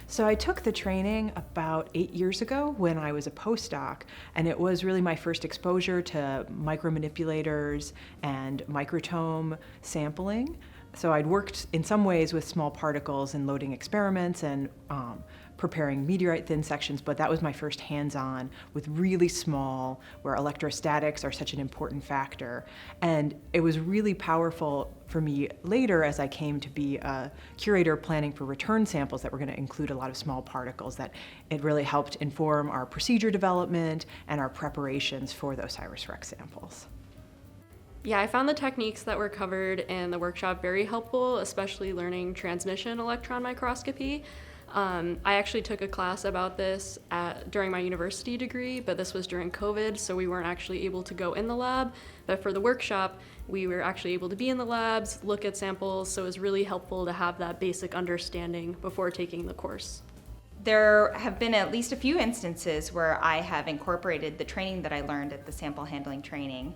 So I took the training about 8 years ago when I was a postdoc, and it was really my first exposure to micromanipulators and microtome sampling. So I'd worked in some ways with small particles and loading experiments and preparing meteorite thin sections, but that was my first hands-on with really small, where electrostatics are such an important factor. And it was really powerful for me later as I came to be a curator planning for return samples that were going to include a lot of small particles, that it really helped inform our procedure development and our preparations for those OSIRIS-REx samples. Yeah, I found the techniques that were covered in the workshop very helpful, especially learning transmission electron microscopy. I actually took a class about this during my university degree, but this was during COVID, so we weren't actually able to go in the lab. But for the workshop, we were actually able to be in the labs, look at samples, so it was really helpful to have that basic understanding before taking the course. There have been at least a few instances where I have incorporated the training that I learned at the sample handling training,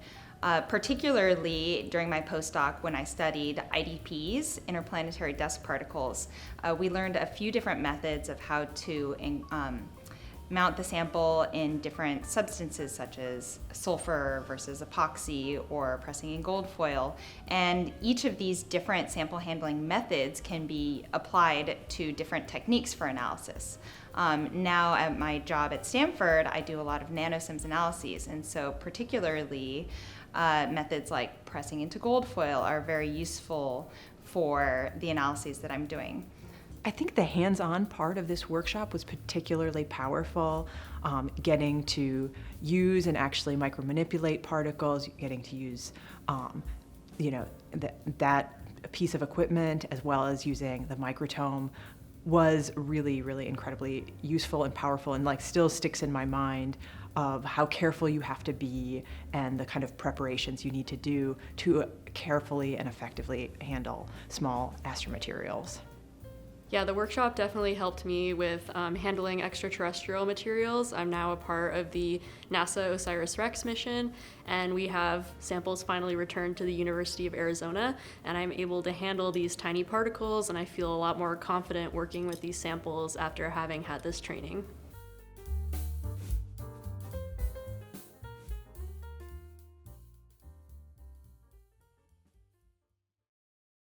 particularly during my postdoc when I studied IDPs, interplanetary dust particles. We learned a few different methods of how to mount the sample in different substances such as sulfur versus epoxy or pressing in gold foil. And each of these different sample handling methods can be applied to different techniques for analysis. Now at my job at Stanford, I do a lot of nanosims analyses, and so particularly methods like pressing into gold foil are very useful for the analyses that I'm doing. I think the hands-on part of this workshop was particularly powerful, getting to use and actually micromanipulate particles, getting to use that piece of equipment, as well as using the microtome, was really, really incredibly useful and powerful, and still sticks in my mind of how careful you have to be and the kind of preparations you need to do to carefully and effectively handle small astromaterials. Yeah, the workshop definitely helped me with handling extraterrestrial materials. I'm now a part of the NASA OSIRIS-REx mission, and we have samples finally returned to the University of Arizona, and I'm able to handle these tiny particles, and I feel a lot more confident working with these samples after having had this training.